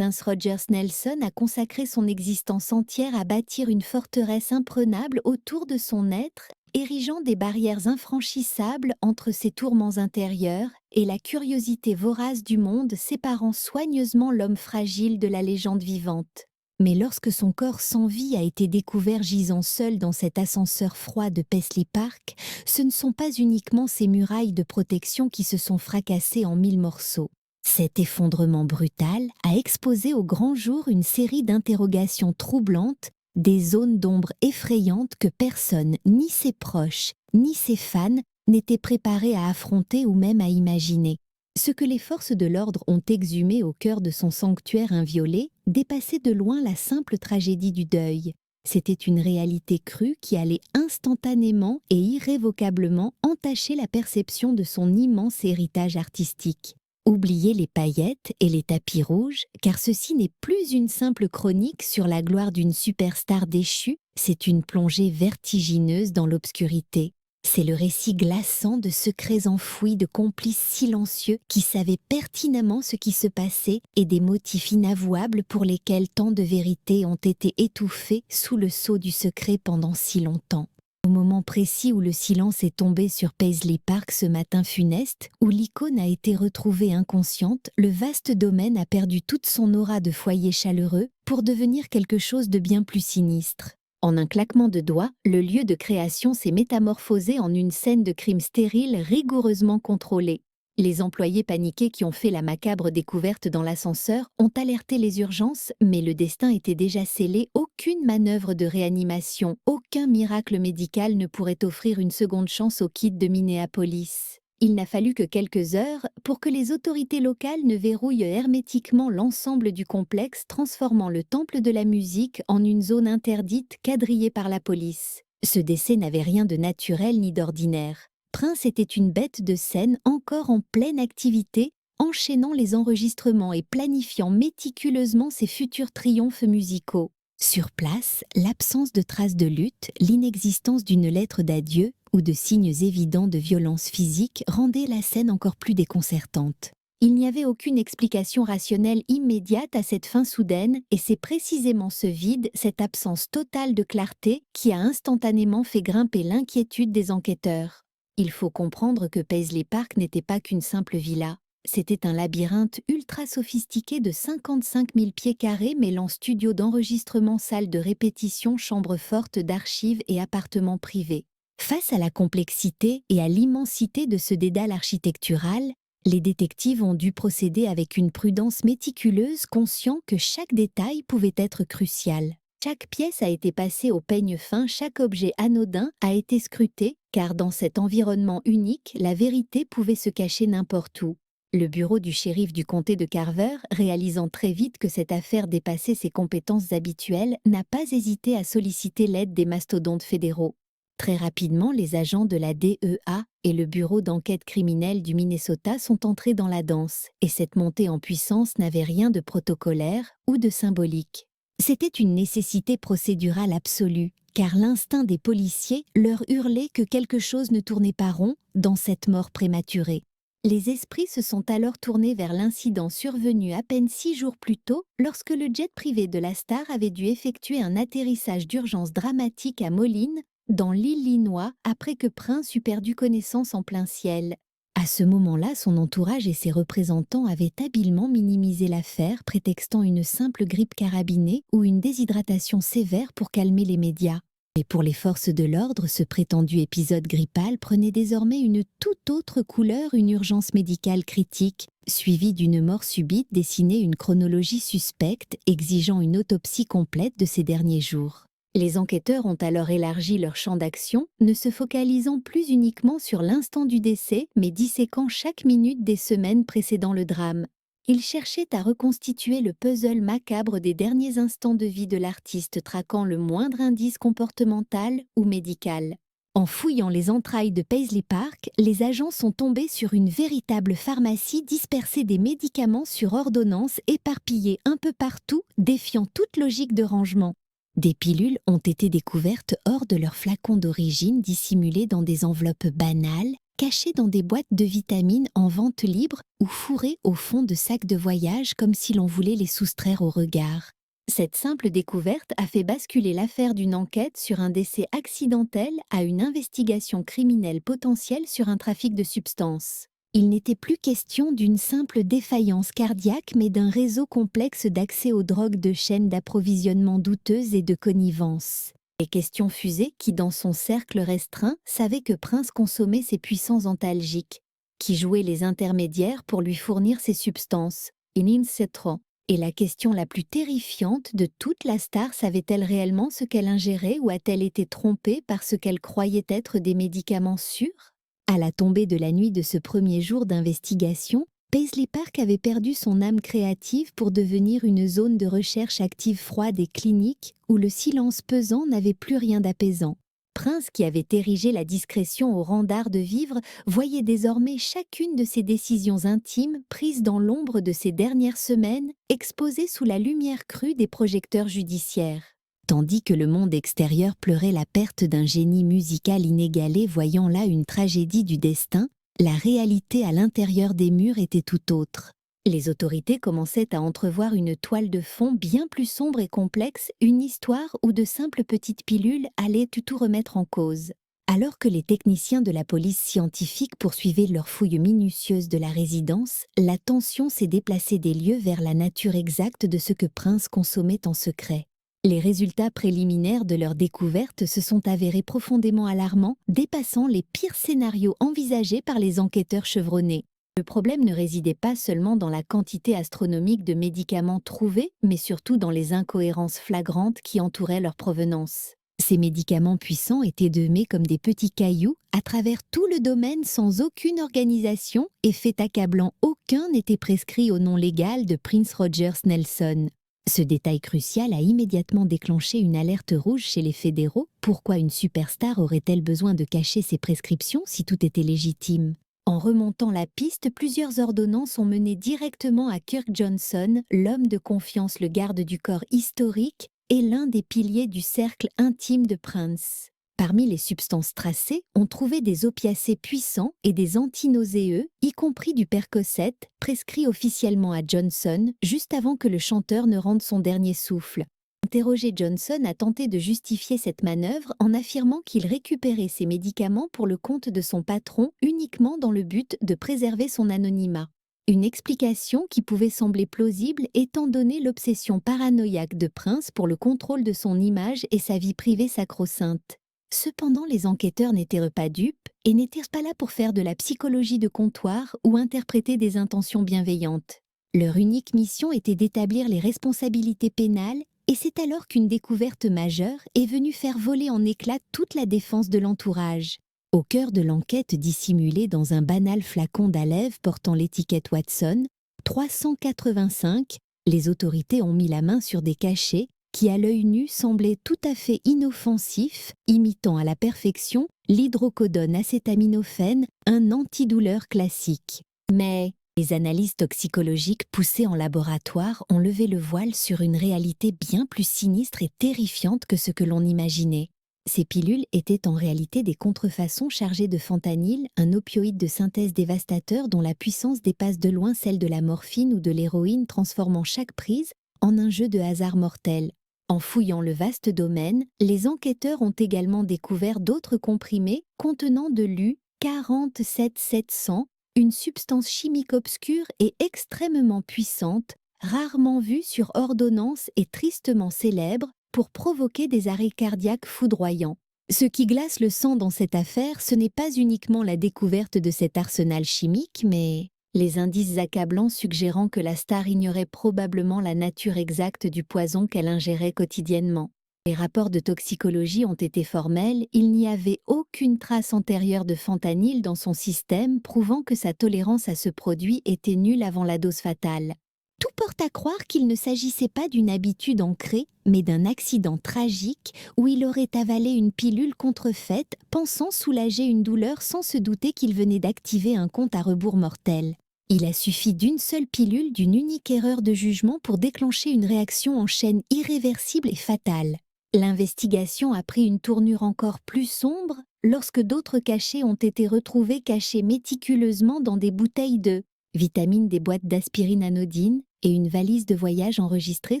prince Rogers Nelson a consacré son existence entière à bâtir une forteresse imprenable autour de son être, érigeant des barrières infranchissables entre ses tourments intérieurs et la curiosité vorace du monde séparant soigneusement l'homme fragile de la légende vivante. Mais lorsque son corps sans vie a été découvert gisant seul dans cet ascenseur froid de Paisley Park, ce ne sont pas uniquement ses murailles de protection qui se sont fracassées en 1000 morceaux. Cet effondrement brutal a exposé au grand jour une série d'interrogations troublantes, des zones d'ombre effrayantes que personne, ni ses proches, ni ses fans, n'étaient préparés à affronter ou même à imaginer. Ce que les forces de l'ordre ont exhumé au cœur de son sanctuaire inviolé dépassait de loin la simple tragédie du deuil. C'était une réalité crue qui allait instantanément et irrévocablement entacher la perception de son immense héritage artistique. Oubliez les paillettes et les tapis rouges, car ceci n'est plus une simple chronique sur la gloire d'une superstar déchue, c'est une plongée vertigineuse dans l'obscurité. C'est le récit glaçant de secrets enfouis, de complices silencieux qui savaient pertinemment ce qui se passait et des motifs inavouables pour lesquels tant de vérités ont été étouffées sous le sceau du secret pendant si longtemps. Au moment précis où le silence est tombé sur Paisley Park ce matin funeste, où l'icône a été retrouvée inconsciente, le vaste domaine a perdu toute son aura de foyer chaleureux pour devenir quelque chose de bien plus sinistre. En un claquement de doigts, le lieu de création s'est métamorphosé en une scène de crime stérile rigoureusement contrôlée. Les employés paniqués qui ont fait la macabre découverte dans l'ascenseur ont alerté les urgences, mais le destin était déjà scellé. Aucune manœuvre de réanimation, aucun miracle médical ne pourrait offrir une seconde chance au kid de Minneapolis. Il n'a fallu que quelques heures pour que les autorités locales ne verrouillent hermétiquement l'ensemble du complexe, transformant le temple de la musique en une zone interdite quadrillée par la police. Ce décès n'avait rien de naturel ni d'ordinaire. Prince était une bête de scène encore en pleine activité, enchaînant les enregistrements et planifiant méticuleusement ses futurs triomphes musicaux. Sur place, l'absence de traces de lutte, l'inexistence d'une lettre d'adieu ou de signes évidents de violence physique rendaient la scène encore plus déconcertante. Il n'y avait aucune explication rationnelle immédiate à cette fin soudaine, et c'est précisément ce vide, cette absence totale de clarté, qui a instantanément fait grimper l'inquiétude des enquêteurs. Il faut comprendre que Paisley Park n'était pas qu'une simple villa. C'était un labyrinthe ultra sophistiqué de 55 000 pieds carrés mêlant studio d'enregistrement, salle de répétition, chambre forte d'archives et appartements privés. Face à la complexité et à l'immensité de ce dédale architectural, les détectives ont dû procéder avec une prudence méticuleuse, conscients que chaque détail pouvait être crucial. Chaque pièce a été passée au peigne fin, chaque objet anodin a été scruté, car dans cet environnement unique, la vérité pouvait se cacher n'importe où. Le bureau du shérif du comté de Carver, réalisant très vite que cette affaire dépassait ses compétences habituelles, n'a pas hésité à solliciter l'aide des mastodontes fédéraux. Très rapidement, les agents de la DEA et le bureau d'enquête criminelle du Minnesota sont entrés dans la danse, et cette montée en puissance n'avait rien de protocolaire ou de symbolique. C'était une nécessité procédurale absolue, car l'instinct des policiers leur hurlait que quelque chose ne tournait pas rond dans cette mort prématurée. Les esprits se sont alors tournés vers l'incident survenu à peine 6 jours plus tôt, lorsque le jet privé de la star avait dû effectuer un atterrissage d'urgence dramatique à Moline, dans l'Illinois, après que Prince eut perdu connaissance en plein ciel. À ce moment-là, son entourage et ses représentants avaient habilement minimisé l'affaire, prétextant une simple grippe carabinée ou une déshydratation sévère pour calmer les médias. Et pour les forces de l'ordre, ce prétendu épisode grippal prenait désormais une toute autre couleur, une urgence médicale critique, suivie d'une mort subite dessinait une chronologie suspecte exigeant une autopsie complète de ces derniers jours. Les enquêteurs ont alors élargi leur champ d'action, ne se focalisant plus uniquement sur l'instant du décès, mais disséquant chaque minute des semaines précédant le drame. Ils cherchaient à reconstituer le puzzle macabre des derniers instants de vie de l'artiste, traquant le moindre indice comportemental ou médical. En fouillant les entrailles de Paisley Park, les agents sont tombés sur une véritable pharmacie dispersée des médicaments sur ordonnance éparpillés un peu partout, défiant toute logique de rangement. Des pilules ont été découvertes hors de leurs flacons d'origine, dissimulées dans des enveloppes banales, cachés dans des boîtes de vitamines en vente libre ou fourrés au fond de sacs de voyage comme si l'on voulait les soustraire au regard. Cette simple découverte a fait basculer l'affaire d'une enquête sur un décès accidentel à une investigation criminelle potentielle sur un trafic de substances. Il n'était plus question d'une simple défaillance cardiaque, mais d'un réseau complexe d'accès aux drogues de chaînes d'approvisionnement douteuses et de connivence. Les questions fusaient qui, dans son cercle restreint, savait que Prince consommait ses puissants antalgiques, qui jouaient les intermédiaires pour lui fournir ces substances, in cetera. Et la question la plus terrifiante de toute, la star savait-elle réellement ce qu'elle ingérait ou a-t-elle été trompée par ce qu'elle croyait être des médicaments sûrs? À la tombée de la nuit de ce premier jour d'investigation, Paisley Park avait perdu son âme créative pour devenir une zone de recherche active froide et clinique où le silence pesant n'avait plus rien d'apaisant. Prince, qui avait érigé la discrétion au rang d'art de vivre, voyait désormais chacune de ses décisions intimes prises dans l'ombre de ces dernières semaines, exposées sous la lumière crue des projecteurs judiciaires. Tandis que le monde extérieur pleurait la perte d'un génie musical inégalé, voyant là une tragédie du destin, la réalité à l'intérieur des murs était tout autre. Les autorités commençaient à entrevoir une toile de fond bien plus sombre et complexe, une histoire où de simples petites pilules allaient tout remettre en cause. Alors que les techniciens de la police scientifique poursuivaient leur fouille minutieuse de la résidence, l'attention s'est déplacée des lieux vers la nature exacte de ce que Prince consommait en secret. Les résultats préliminaires de leur découverte se sont avérés profondément alarmants, dépassant les pires scénarios envisagés par les enquêteurs chevronnés. Le problème ne résidait pas seulement dans la quantité astronomique de médicaments trouvés, mais surtout dans les incohérences flagrantes qui entouraient leur provenance. Ces médicaments puissants étaient semés comme des petits cailloux à travers tout le domaine sans aucune organisation et fait accablant, aucun n'était prescrit au nom légal de Prince Rogers Nelson. Ce détail crucial a immédiatement déclenché une alerte rouge chez les fédéraux. Pourquoi une superstar aurait-elle besoin de cacher ses prescriptions si tout était légitime? En remontant la piste, plusieurs ordonnances ont mené directement à Kirk Johnson, l'homme de confiance, le garde du corps historique et l'un des piliers du cercle intime de Prince. Parmi les substances tracées, on trouvait des opiacés puissants et des antinauséeux, y compris du Percocet, prescrit officiellement à Johnson juste avant que le chanteur ne rende son dernier souffle. Interrogé, Johnson a tenté de justifier cette manœuvre en affirmant qu'il récupérait ses médicaments pour le compte de son patron uniquement dans le but de préserver son anonymat. Une explication qui pouvait sembler plausible étant donné l'obsession paranoïaque de Prince pour le contrôle de son image et sa vie privée sacro-sainte. Cependant, les enquêteurs n'étaient pas dupes et n'étaient pas là pour faire de la psychologie de comptoir ou interpréter des intentions bienveillantes. Leur unique mission était d'établir les responsabilités pénales, et c'est alors qu'une découverte majeure est venue faire voler en éclats toute la défense de l'entourage. Au cœur de l'enquête dissimulée dans un banal flacon d'Alève portant l'étiquette Watson, 385, les autorités ont mis la main sur des cachets qui à l'œil nu semblaient tout à fait inoffensifs, imitant à la perfection l'hydrocodone acétaminophène, un antidouleur classique. Mais les analyses toxicologiques poussées en laboratoire ont levé le voile sur une réalité bien plus sinistre et terrifiante que ce que l'on imaginait. Ces pilules étaient en réalité des contrefaçons chargées de fentanyl, un opioïde de synthèse dévastateur dont la puissance dépasse de loin celle de la morphine ou de l'héroïne, transformant chaque prise en un jeu de hasard mortel. En fouillant le vaste domaine, les enquêteurs ont également découvert d'autres comprimés contenant de l'U-47700, une substance chimique obscure et extrêmement puissante, rarement vue sur ordonnance et tristement célèbre pour provoquer des arrêts cardiaques foudroyants. Ce qui glace le sang dans cette affaire, ce n'est pas uniquement la découverte de cet arsenal chimique, mais les indices accablants suggérant que la star ignorait probablement la nature exacte du poison qu'elle ingérait quotidiennement. Les rapports de toxicologie ont été formels, il n'y avait aucune trace antérieure de fentanyl dans son système, prouvant que sa tolérance à ce produit était nulle avant la dose fatale. Tout porte à croire qu'il ne s'agissait pas d'une habitude ancrée, mais d'un accident tragique où il aurait avalé une pilule contrefaite, pensant soulager une douleur sans se douter qu'il venait d'activer un compte à rebours mortel. Il a suffi d'une seule pilule, d'une unique erreur de jugement pour déclencher une réaction en chaîne irréversible et fatale. L'investigation a pris une tournure encore plus sombre lorsque d'autres cachets ont été retrouvés cachés méticuleusement dans des bouteilles de vitamines, des boîtes d'aspirine anodine et une valise de voyage enregistrée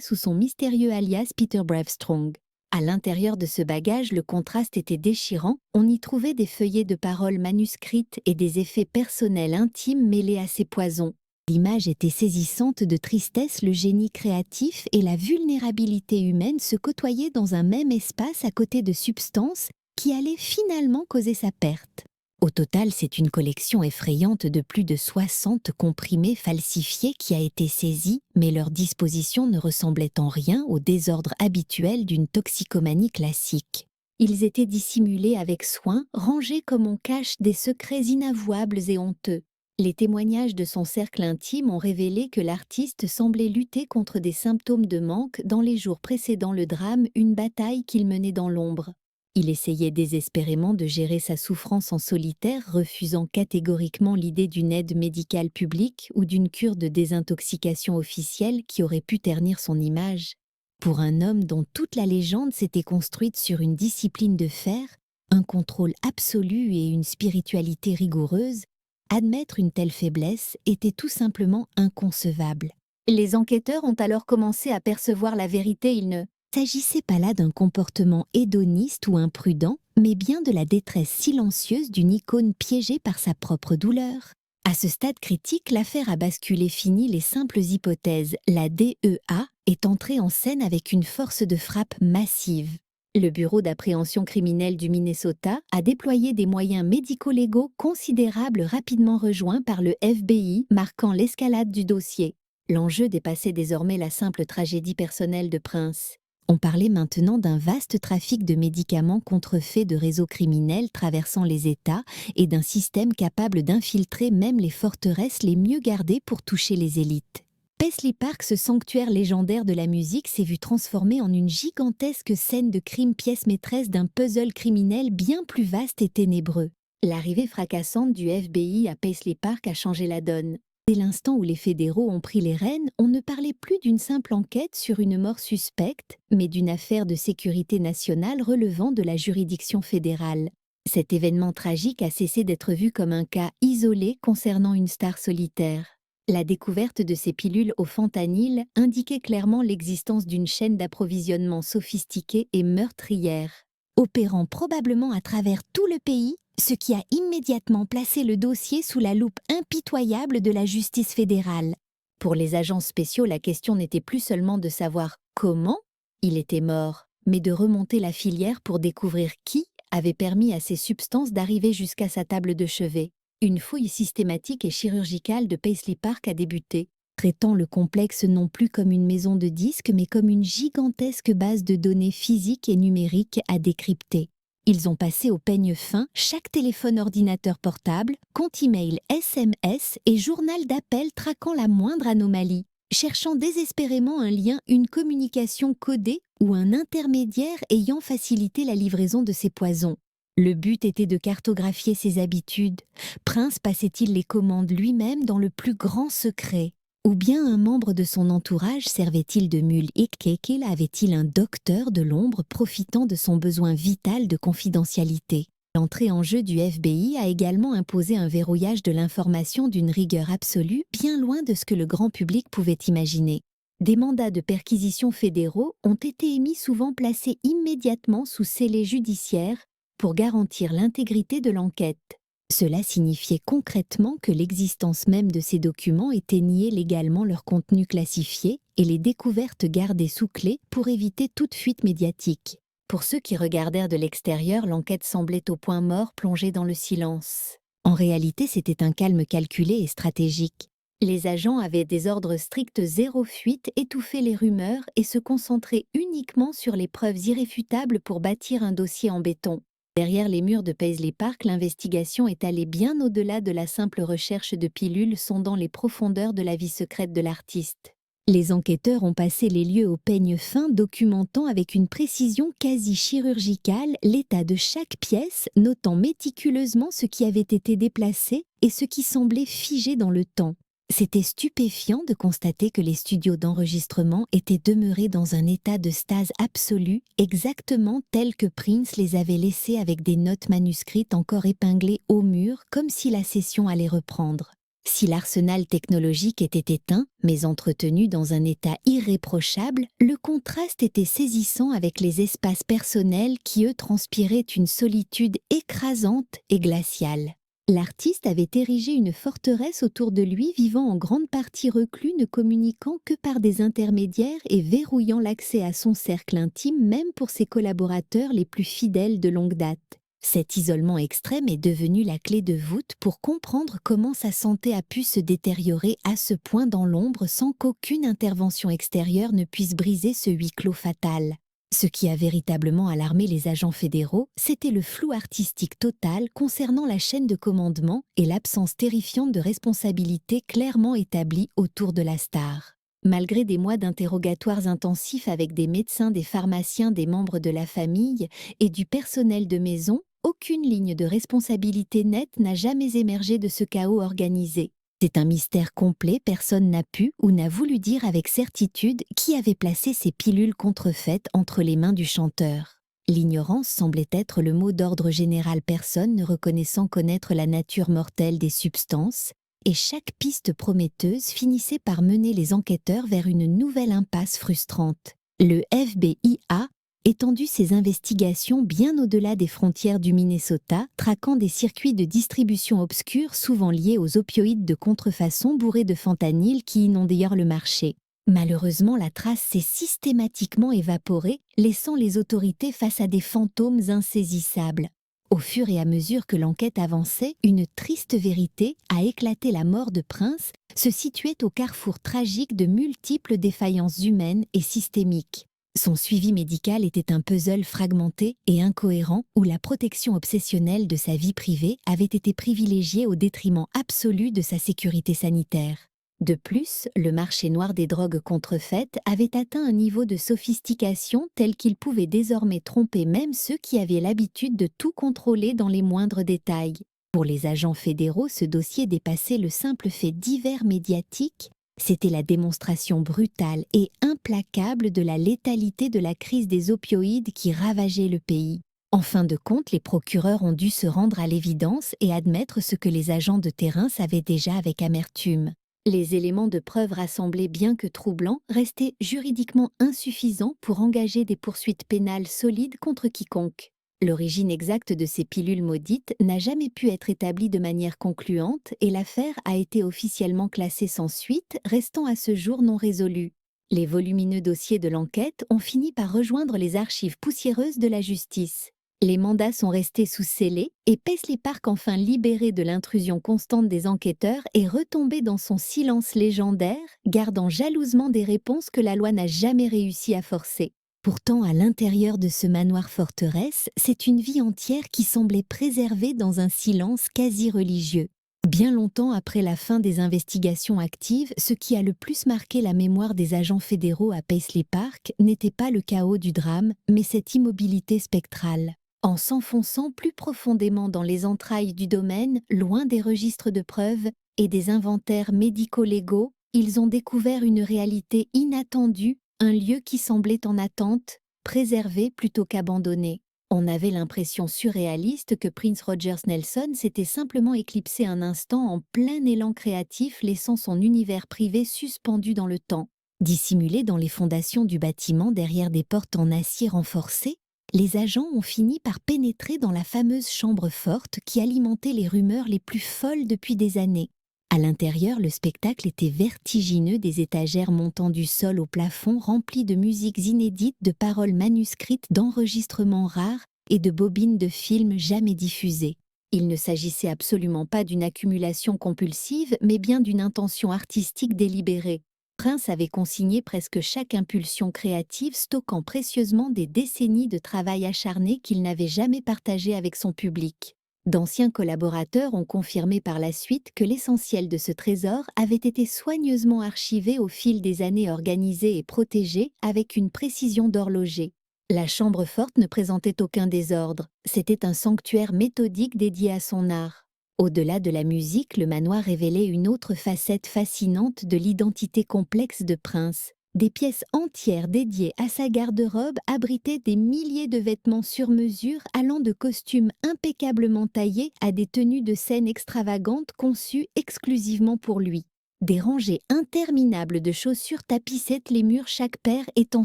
sous son mystérieux alias Peter Bravestrong. À l'intérieur de ce bagage, le contraste était déchirant. On y trouvait des feuillets de paroles manuscrites et des effets personnels intimes mêlés à ces poisons. L'image était saisissante de tristesse, le génie créatif et la vulnérabilité humaine se côtoyaient dans un même espace à côté de substances qui allaient finalement causer sa perte. Au total, c'est une collection effrayante de plus de 60 comprimés falsifiés qui a été saisie, mais leur disposition ne ressemblait en rien au désordre habituel d'une toxicomanie classique. Ils étaient dissimulés avec soin, rangés comme on cache des secrets inavouables et honteux. Les témoignages de son cercle intime ont révélé que l'artiste semblait lutter contre des symptômes de manque dans les jours précédant le drame, une bataille qu'il menait dans l'ombre. Il essayait désespérément de gérer sa souffrance en solitaire, refusant catégoriquement l'idée d'une aide médicale publique ou d'une cure de désintoxication officielle qui aurait pu ternir son image. Pour un homme dont toute la légende s'était construite sur une discipline de fer, un contrôle absolu et une spiritualité rigoureuse, admettre une telle faiblesse était tout simplement inconcevable. Les enquêteurs ont alors commencé à percevoir la vérité. Il ne s'agissait pas là d'un comportement hédoniste ou imprudent, mais bien de la détresse silencieuse d'une icône piégée par sa propre douleur. À ce stade critique, l'affaire a basculé. Fini les simples hypothèses. La DEA est entrée en scène avec une force de frappe massive. Le Bureau d'appréhension criminelle du Minnesota a déployé des moyens médico-légaux considérables rapidement rejoints par le FBI, marquant l'escalade du dossier. L'enjeu dépassait désormais la simple tragédie personnelle de Prince. On parlait maintenant d'un vaste trafic de médicaments contrefaits de réseaux criminels traversant les États et d'un système capable d'infiltrer même les forteresses les mieux gardées pour toucher les élites. Paisley Park, ce sanctuaire légendaire de la musique, s'est vu transformé en une gigantesque scène de crime, pièce maîtresse d'un puzzle criminel bien plus vaste et ténébreux. L'arrivée fracassante du FBI à Paisley Park a changé la donne. Dès l'instant où les fédéraux ont pris les rênes, on ne parlait plus d'une simple enquête sur une mort suspecte, mais d'une affaire de sécurité nationale relevant de la juridiction fédérale. Cet événement tragique a cessé d'être vu comme un cas isolé concernant une star solitaire. La découverte de ces pilules au fentanyl indiquait clairement l'existence d'une chaîne d'approvisionnement sophistiquée et meurtrière, opérant probablement à travers tout le pays, ce qui a immédiatement placé le dossier sous la loupe impitoyable de la justice fédérale. Pour les agents spéciaux, la question n'était plus seulement de savoir comment il était mort, mais de remonter la filière pour découvrir qui avait permis à ces substances d'arriver jusqu'à sa table de chevet. Une fouille systématique et chirurgicale de Paisley Park a débuté, traitant le complexe non plus comme une maison de disques, mais comme une gigantesque base de données physiques et numériques à décrypter. Ils ont passé au peigne fin chaque téléphone-ordinateur portable, compte email, SMS et journal d'appel traquant la moindre anomalie, cherchant désespérément un lien, une communication codée ou un intermédiaire ayant facilité la livraison de ces poisons. Le but était de cartographier ses habitudes. Prince passait-il les commandes lui-même dans le plus grand secret? Ou bien un membre de son entourage servait-il de mule? Hickey avait-il un docteur de l'ombre profitant de son besoin vital de confidentialité? L'entrée en jeu du FBI a également imposé un verrouillage de l'information d'une rigueur absolue, bien loin de ce que le grand public pouvait imaginer. Des mandats de perquisition fédéraux ont été émis, souvent placés immédiatement sous scellé judiciaire pour garantir l'intégrité de l'enquête. Cela signifiait concrètement que l'existence même de ces documents était niée légalement, leur contenu classifié et les découvertes gardées sous clé pour éviter toute fuite médiatique. Pour ceux qui regardèrent de l'extérieur, l'enquête semblait au point mort, plongée dans le silence. En réalité, c'était un calme calculé et stratégique. Les agents avaient des ordres stricts, zéro fuite, étouffer les rumeurs et se concentrer uniquement sur les preuves irréfutables pour bâtir un dossier en béton. Derrière les murs de Paisley Park, l'investigation est allée bien au-delà de la simple recherche de pilules sondant les profondeurs de la vie secrète de l'artiste. Les enquêteurs ont passé les lieux au peigne fin, documentant avec une précision quasi chirurgicale l'état de chaque pièce, notant méticuleusement ce qui avait été déplacé et ce qui semblait figé dans le temps. C'était stupéfiant de constater que les studios d'enregistrement étaient demeurés dans un état de stase absolue, exactement tel que Prince les avait laissés avec des notes manuscrites encore épinglées au mur, comme si la session allait reprendre. Si l'arsenal technologique était éteint, mais entretenu dans un état irréprochable, le contraste était saisissant avec les espaces personnels qui, eux, transpiraient une solitude écrasante et glaciale. L'artiste avait érigé une forteresse autour de lui, vivant en grande partie reclus, ne communiquant que par des intermédiaires et verrouillant l'accès à son cercle intime, même pour ses collaborateurs les plus fidèles de longue date. Cet isolement extrême est devenu la clé de voûte pour comprendre comment sa santé a pu se détériorer à ce point dans l'ombre sans qu'aucune intervention extérieure ne puisse briser ce huis clos fatal. Ce qui a véritablement alarmé les agents fédéraux, c'était le flou artistique total concernant la chaîne de commandement et l'absence terrifiante de responsabilité clairement établie autour de la star. Malgré des mois d'interrogatoires intensifs avec des médecins, des pharmaciens, des membres de la famille et du personnel de maison, aucune ligne de responsabilité nette n'a jamais émergé de ce chaos organisé. C'est un mystère complet, personne n'a pu ou n'a voulu dire avec certitude qui avait placé ces pilules contrefaites entre les mains du chanteur. L'ignorance semblait être le mot d'ordre général, personne ne reconnaissant connaître la nature mortelle des substances, et chaque piste prometteuse finissait par mener les enquêteurs vers une nouvelle impasse frustrante. Le FBI a étendu ses investigations bien au-delà des frontières du Minnesota, traquant des circuits de distribution obscurs souvent liés aux opioïdes de contrefaçon bourrés de fentanyl qui inondent d'ailleurs le marché. Malheureusement, la trace s'est systématiquement évaporée, laissant les autorités face à des fantômes insaisissables. Au fur et à mesure que l'enquête avançait, une triste vérité a éclaté: la mort de Prince se situait au carrefour tragique de multiples défaillances humaines et systémiques. Son suivi médical était un puzzle fragmenté et incohérent où la protection obsessionnelle de sa vie privée avait été privilégiée au détriment absolu de sa sécurité sanitaire. De plus, le marché noir des drogues contrefaites avait atteint un niveau de sophistication tel qu'il pouvait désormais tromper même ceux qui avaient l'habitude de tout contrôler dans les moindres détails. Pour les agents fédéraux, ce dossier dépassait le simple fait divers médiatique. C'était la démonstration brutale et implacable de la létalité de la crise des opioïdes qui ravageait le pays. En fin de compte, les procureurs ont dû se rendre à l'évidence et admettre ce que les agents de terrain savaient déjà avec amertume. Les éléments de preuve rassemblés, bien que troublants, restaient juridiquement insuffisants pour engager des poursuites pénales solides contre quiconque. L'origine exacte de ces pilules maudites n'a jamais pu être établie de manière concluante et l'affaire a été officiellement classée sans suite, restant à ce jour non résolue. Les volumineux dossiers de l'enquête ont fini par rejoindre les archives poussiéreuses de la justice. Les mandats sont restés sous scellés et Paisley Park, enfin libéré de l'intrusion constante des enquêteurs, est retombé dans son silence légendaire, gardant jalousement des réponses que la loi n'a jamais réussi à forcer. Pourtant, à l'intérieur de ce manoir forteresse, c'est une vie entière qui semblait préservée dans un silence quasi religieux. Bien longtemps après la fin des investigations actives, ce qui a le plus marqué la mémoire des agents fédéraux à Paisley Park n'était pas le chaos du drame, mais cette immobilité spectrale. En s'enfonçant plus profondément dans les entrailles du domaine, loin des registres de preuves et des inventaires médico-légaux, ils ont découvert une réalité inattendue, un lieu qui semblait en attente, préservé plutôt qu'abandonné. On avait l'impression surréaliste que Prince Rogers Nelson s'était simplement éclipsé un instant en plein élan créatif, laissant son univers privé suspendu dans le temps. Dissimulé dans les fondations du bâtiment derrière des portes en acier renforcées, les agents ont fini par pénétrer dans la fameuse chambre forte qui alimentait les rumeurs les plus folles depuis des années. À l'intérieur, le spectacle était vertigineux, des étagères montant du sol au plafond remplies de musiques inédites, de paroles manuscrites, d'enregistrements rares et de bobines de films jamais diffusées. Il ne s'agissait absolument pas d'une accumulation compulsive, mais bien d'une intention artistique délibérée. Prince avait consigné presque chaque impulsion créative, stockant précieusement des décennies de travail acharné qu'il n'avait jamais partagé avec son public. D'anciens collaborateurs ont confirmé par la suite que l'essentiel de ce trésor avait été soigneusement archivé au fil des années, organisé et protégé avec une précision d'horloger. La chambre forte ne présentait aucun désordre, c'était un sanctuaire méthodique dédié à son art. Au-delà de la musique, le manoir révélait une autre facette fascinante de l'identité complexe de Prince. Des pièces entières dédiées à sa garde-robe abritaient des milliers de vêtements sur mesure allant de costumes impeccablement taillés à des tenues de scène extravagantes conçues exclusivement pour lui. Des rangées interminables de chaussures tapissaient les murs, chaque paire étant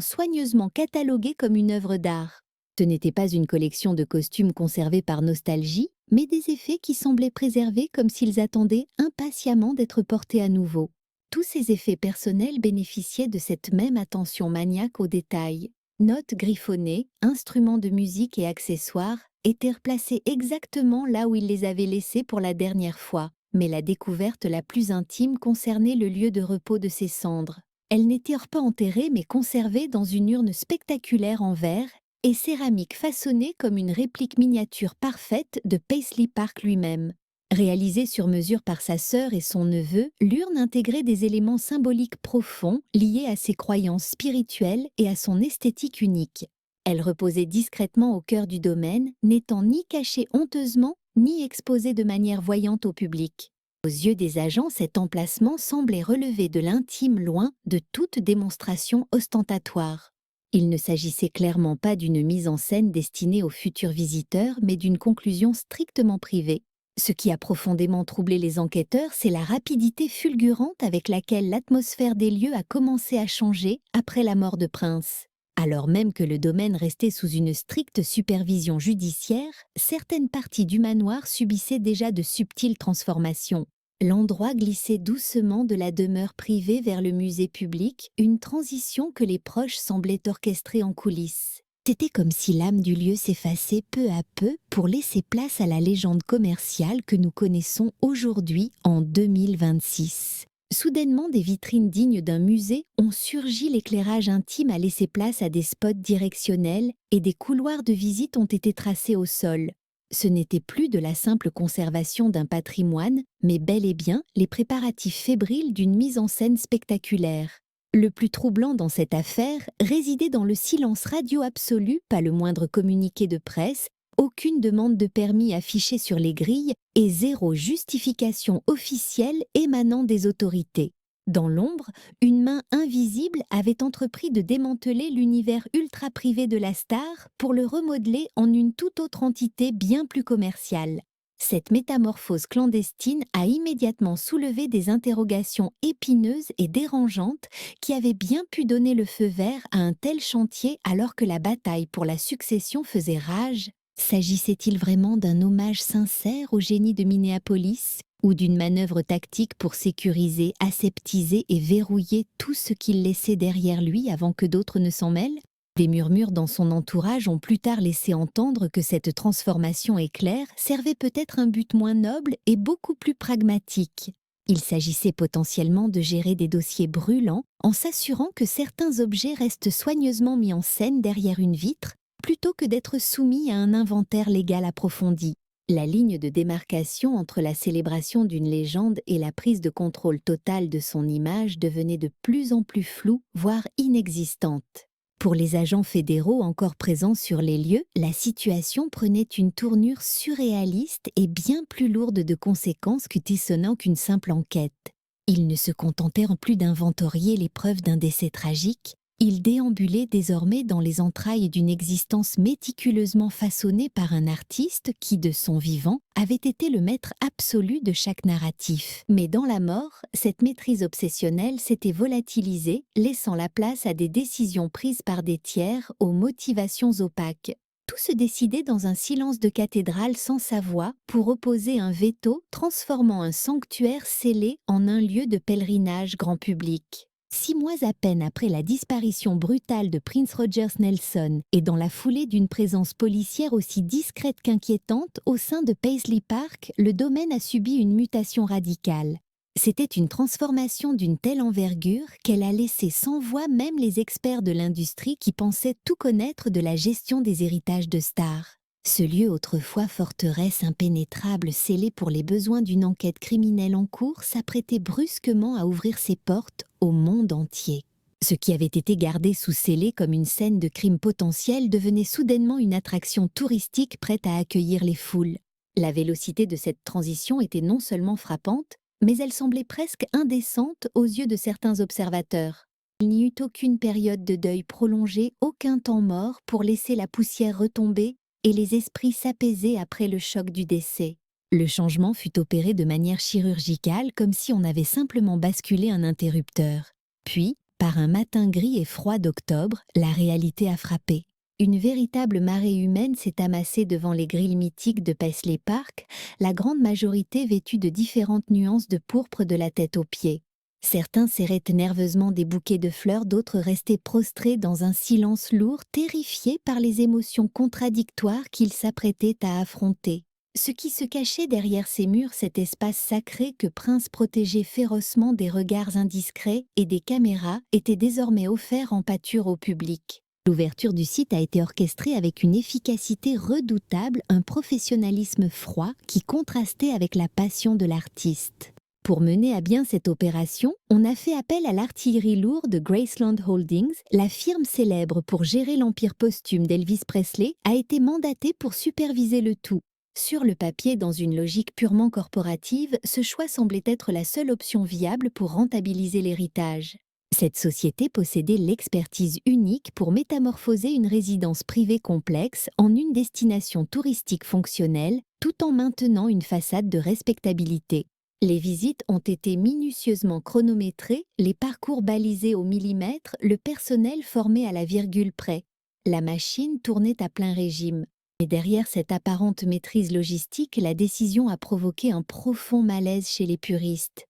soigneusement cataloguée comme une œuvre d'art. Ce n'était pas une collection de costumes conservés par nostalgie, mais des effets qui semblaient préservés comme s'ils attendaient impatiemment d'être portés à nouveau. Tous ces effets personnels bénéficiaient de cette même attention maniaque aux détails. Notes griffonnées, instruments de musique et accessoires étaient replacés exactement là où il les avait laissés pour la dernière fois. Mais la découverte la plus intime concernait le lieu de repos de ses cendres. Elles n'étaient pas enterrées mais conservées dans une urne spectaculaire en verre et céramique façonnée comme une réplique miniature parfaite de Paisley Park lui-même. Réalisée sur mesure par sa sœur et son neveu, l'urne intégrait des éléments symboliques profonds liés à ses croyances spirituelles et à son esthétique unique. Elle reposait discrètement au cœur du domaine, n'étant ni cachée honteusement, ni exposée de manière voyante au public. Aux yeux des agents, cet emplacement semblait relever de l'intime loin de toute démonstration ostentatoire. Il ne s'agissait clairement pas d'une mise en scène destinée aux futurs visiteurs, mais d'une conclusion strictement privée. Ce qui a profondément troublé les enquêteurs, c'est la rapidité fulgurante avec laquelle l'atmosphère des lieux a commencé à changer après la mort de Prince. Alors même que le domaine restait sous une stricte supervision judiciaire, certaines parties du manoir subissaient déjà de subtiles transformations. L'endroit glissait doucement de la demeure privée vers le musée public, une transition que les proches semblaient orchestrer en coulisses. C'était comme si l'âme du lieu s'effaçait peu à peu pour laisser place à la légende commerciale que nous connaissons aujourd'hui en 2026. Soudainement, des vitrines dignes d'un musée ont surgi, l'éclairage intime a laissé place à des spots directionnels et des couloirs de visite ont été tracés au sol. Ce n'était plus de la simple conservation d'un patrimoine, mais bel et bien les préparatifs fébriles d'une mise en scène spectaculaire. Le plus troublant dans cette affaire résidait dans le silence radio absolu, pas le moindre communiqué de presse, aucune demande de permis affichée sur les grilles et zéro justification officielle émanant des autorités. Dans l'ombre, une main invisible avait entrepris de démanteler l'univers ultra privé de la star pour le remodeler en une toute autre entité bien plus commerciale. Cette métamorphose clandestine a immédiatement soulevé des interrogations épineuses et dérangeantes qui avaient bien pu donner le feu vert à un tel chantier alors que la bataille pour la succession faisait rage. S'agissait-il vraiment d'un hommage sincère au génie de Minneapolis ou d'une manœuvre tactique pour sécuriser, aseptiser et verrouiller tout ce qu'il laissait derrière lui avant que d'autres ne s'en mêlent? Des murmures dans son entourage ont plus tard laissé entendre que cette transformation éclair servait peut-être un but moins noble et beaucoup plus pragmatique. Il s'agissait potentiellement de gérer des dossiers brûlants en s'assurant que certains objets restent soigneusement mis en scène derrière une vitre plutôt que d'être soumis à un inventaire légal approfondi. La ligne de démarcation entre la célébration d'une légende et la prise de contrôle totale de son image devenait de plus en plus floue, voire inexistante. Pour les agents fédéraux encore présents sur les lieux, la situation prenait une tournure surréaliste et bien plus lourde de conséquences qu'utissonnant qu'une simple enquête. Ils ne se contentèrent plus d'inventorier les preuves d'un décès tragique, ils déambulaient désormais dans les entrailles d'une existence méticuleusement façonnée par un artiste qui, de son vivant, avait été le maître absolu de chaque narratif. Mais dans la mort, cette maîtrise obsessionnelle s'était volatilisée, laissant la place à des décisions prises par des tiers aux motivations opaques. Tout se décidait dans un silence de cathédrale sans sa voix pour opposer un veto transformant un sanctuaire scellé en un lieu de pèlerinage grand public. 6 mois à peine après la disparition brutale de Prince Rogers Nelson et dans la foulée d'une présence policière aussi discrète qu'inquiétante au sein de Paisley Park, le domaine a subi une mutation radicale. C'était une transformation d'une telle envergure qu'elle a laissé sans voix même les experts de l'industrie qui pensaient tout connaître de la gestion des héritages de stars. Ce lieu, autrefois forteresse impénétrable scellée pour les besoins d'une enquête criminelle en cours, s'apprêtait brusquement à ouvrir ses portes au monde entier. Ce qui avait été gardé sous scellé comme une scène de crime potentiel devenait soudainement une attraction touristique prête à accueillir les foules. La vélocité de cette transition était non seulement frappante, mais elle semblait presque indécente aux yeux de certains observateurs. Il n'y eut aucune période de deuil prolongé, aucun temps mort pour laisser la poussière retomber et les esprits s'apaiser après le choc du décès. Le changement fut opéré de manière chirurgicale, comme si on avait simplement basculé un interrupteur. Puis, par un matin gris et froid d'octobre, la réalité a frappé. Une véritable marée humaine s'est amassée devant les grilles mythiques de Paisley Park, la grande majorité vêtue de différentes nuances de pourpre de la tête aux pieds. Certains serraient nerveusement des bouquets de fleurs, d'autres restaient prostrés dans un silence lourd, terrifiés par les émotions contradictoires qu'ils s'apprêtaient à affronter. Ce qui se cachait derrière ces murs, cet espace sacré que Prince protégeait férocement des regards indiscrets et des caméras, était désormais offert en pâture au public. L'ouverture du site a été orchestrée avec une efficacité redoutable, un professionnalisme froid qui contrastait avec la passion de l'artiste. Pour mener à bien cette opération, on a fait appel à l'artillerie lourde Graceland Holdings. La firme célèbre pour gérer l'empire posthume d'Elvis Presley a été mandatée pour superviser le tout. Sur le papier, dans une logique purement corporative, ce choix semblait être la seule option viable pour rentabiliser l'héritage. Cette société possédait l'expertise unique pour métamorphoser une résidence privée complexe en une destination touristique fonctionnelle, tout en maintenant une façade de respectabilité. Les visites ont été minutieusement chronométrées, les parcours balisés au millimètre, le personnel formé à la virgule près. La machine tournait à plein régime. Et derrière cette apparente maîtrise logistique, la décision a provoqué un profond malaise chez les puristes.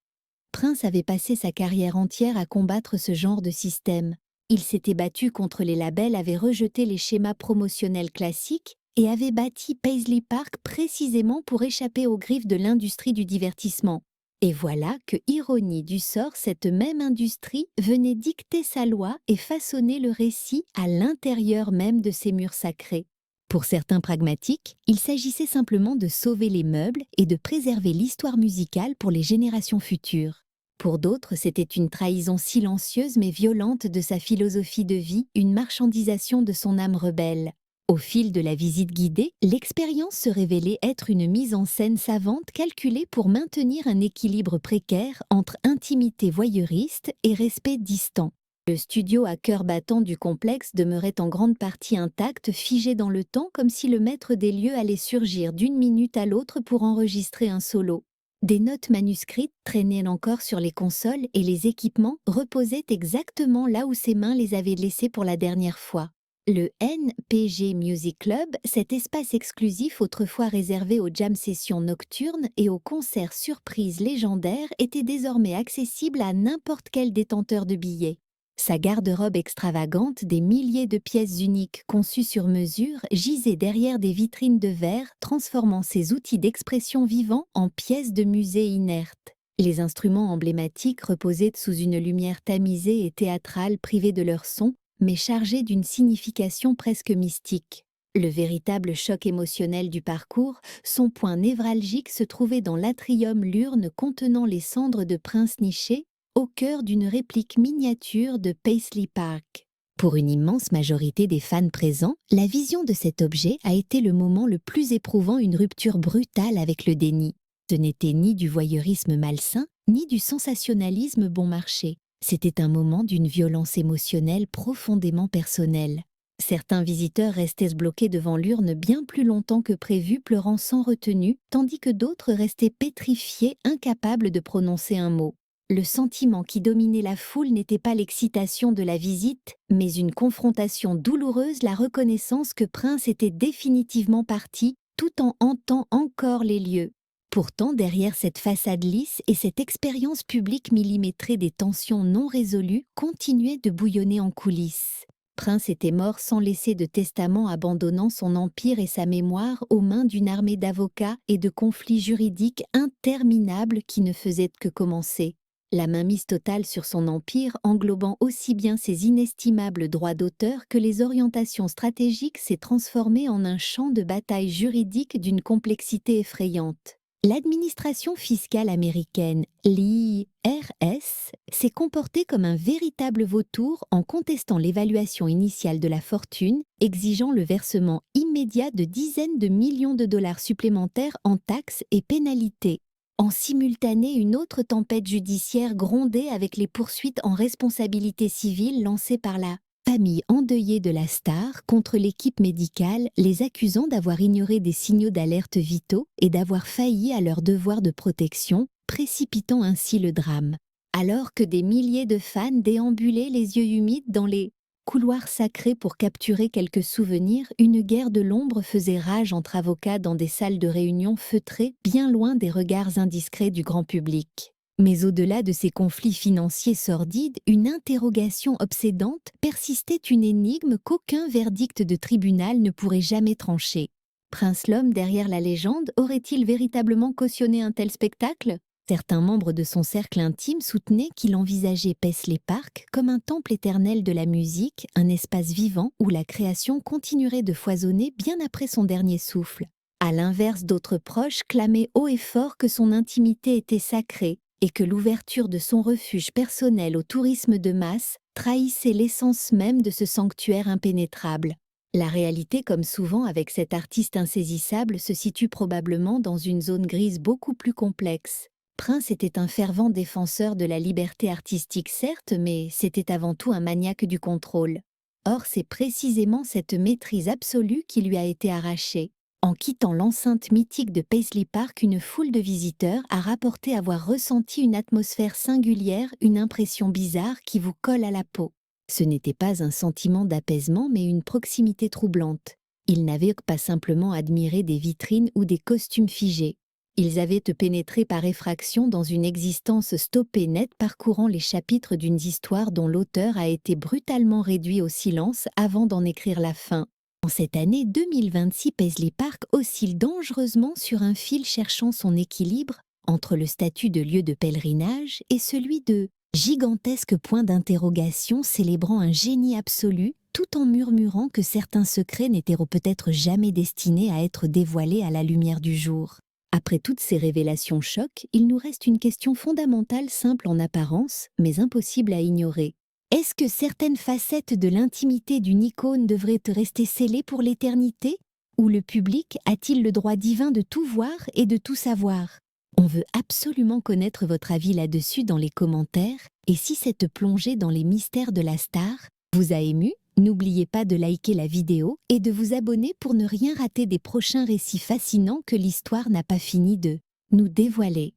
Prince avait passé sa carrière entière à combattre ce genre de système. Il s'était battu contre les labels, avait rejeté les schémas promotionnels classiques et avait bâti Paisley Park précisément pour échapper aux griffes de l'industrie du divertissement. Et voilà que, ironie du sort, cette même industrie venait dicter sa loi et façonner le récit à l'intérieur même de ces murs sacrés. Pour certains pragmatiques, il s'agissait simplement de sauver les meubles et de préserver l'histoire musicale pour les générations futures. Pour d'autres, c'était une trahison silencieuse mais violente de sa philosophie de vie, une marchandisation de son âme rebelle. Au fil de la visite guidée, l'expérience se révélait être une mise en scène savante calculée pour maintenir un équilibre précaire entre intimité voyeuriste et respect distant. Le studio à cœur battant du complexe demeurait en grande partie intact, figé dans le temps comme si le maître des lieux allait surgir d'une minute à l'autre pour enregistrer un solo. Des notes manuscrites traînaient encore sur les consoles et les équipements reposaient exactement là où ses mains les avaient laissés pour la dernière fois. Le NPG Music Club, cet espace exclusif autrefois réservé aux jam sessions nocturnes et aux concerts surprises légendaires, était désormais accessible à n'importe quel détenteur de billets. Sa garde-robe extravagante, des milliers de pièces uniques conçues sur mesure, gisait derrière des vitrines de verre, transformant ses outils d'expression vivants en pièces de musée inertes. Les instruments emblématiques reposaient sous une lumière tamisée et théâtrale privés de leur son, mais chargés d'une signification presque mystique. Le véritable choc émotionnel du parcours, son point névralgique se trouvait dans l'atrium l'urne contenant les cendres de Prince nichées, au cœur d'une réplique miniature de Paisley Park. Pour une immense majorité des fans présents, la vision de cet objet a été le moment le plus éprouvant, une rupture brutale avec le déni. Ce n'était ni du voyeurisme malsain, ni du sensationnalisme bon marché. C'était un moment d'une violence émotionnelle profondément personnelle. Certains visiteurs restaient bloqués devant l'urne bien plus longtemps que prévu, pleurant sans retenue, tandis que d'autres restaient pétrifiés, incapables de prononcer un mot. Le sentiment qui dominait la foule n'était pas l'excitation de la visite, mais une confrontation douloureuse, la reconnaissance que Prince était définitivement parti, tout en hantant encore les lieux. Pourtant, derrière cette façade lisse et cette expérience publique millimétrée, des tensions non résolues continuaient de bouillonner en coulisses. Prince était mort sans laisser de testament, abandonnant son empire et sa mémoire aux mains d'une armée d'avocats et de conflits juridiques interminables qui ne faisaient que commencer. La mainmise totale sur son empire, englobant aussi bien ses inestimables droits d'auteur que les orientations stratégiques, s'est transformée en un champ de bataille juridique d'une complexité effrayante. L'administration fiscale américaine, l'IRS, s'est comportée comme un véritable vautour en contestant l'évaluation initiale de la fortune, exigeant le versement immédiat immédiat de dizaines de millions de dollars supplémentaires en taxes et pénalités. En simultané, une autre tempête judiciaire grondait avec les poursuites en responsabilité civile lancées par la famille endeuillée de la star contre l'équipe médicale, les accusant d'avoir ignoré des signaux d'alerte vitaux et d'avoir failli à leur devoir de protection, précipitant ainsi le drame. Alors que des milliers de fans déambulaient les yeux humides dans les couloirs sacrés pour capturer quelques souvenirs, une guerre de l'ombre faisait rage entre avocats dans des salles de réunion feutrées, bien loin des regards indiscrets du grand public. Mais au-delà de ces conflits financiers sordides, une interrogation obsédante persistait, une énigme qu'aucun verdict de tribunal ne pourrait jamais trancher. Prince l'homme derrière la légende aurait-il véritablement cautionné un tel spectacle ? Certains membres de son cercle intime soutenaient qu'il envisageait Paisley Park comme un temple éternel de la musique, un espace vivant où la création continuerait de foisonner bien après son dernier souffle. À l'inverse, d'autres proches clamaient haut et fort que son intimité était sacrée et que l'ouverture de son refuge personnel au tourisme de masse trahissait l'essence même de ce sanctuaire impénétrable. La réalité, comme souvent avec cet artiste insaisissable, se situe probablement dans une zone grise beaucoup plus complexe. Prince était un fervent défenseur de la liberté artistique, certes, mais c'était avant tout un maniaque du contrôle. Or, c'est précisément cette maîtrise absolue qui lui a été arrachée. En quittant l'enceinte mythique de Paisley Park, une foule de visiteurs a rapporté avoir ressenti une atmosphère singulière, une impression bizarre qui vous colle à la peau. Ce n'était pas un sentiment d'apaisement, mais une proximité troublante. Ils n'avaient pas simplement admiré des vitrines ou des costumes figés. Ils avaient pénétré par effraction dans une existence stoppée net, parcourant les chapitres d'une histoire dont l'auteur a été brutalement réduit au silence avant d'en écrire la fin. En cette année 2026, Paisley Park oscille dangereusement sur un fil, cherchant son équilibre entre le statut de lieu de pèlerinage et celui de gigantesque point d'interrogation célébrant un génie absolu, tout en murmurant que certains secrets n'étaient peut-être jamais destinés à être dévoilés à la lumière du jour. Après toutes ces révélations chocs, il nous reste une question fondamentale, simple en apparence, mais impossible à ignorer. Est-ce que certaines facettes de l'intimité d'une icône devraient rester scellées pour l'éternité ? Ou le public a-t-il le droit divin de tout voir et de tout savoir ? On veut absolument connaître votre avis là-dessus dans les commentaires, et si cette plongée dans les mystères de la star vous a ému, n'oubliez pas de liker la vidéo et de vous abonner pour ne rien rater des prochains récits fascinants que l'histoire n'a pas fini de nous dévoiler.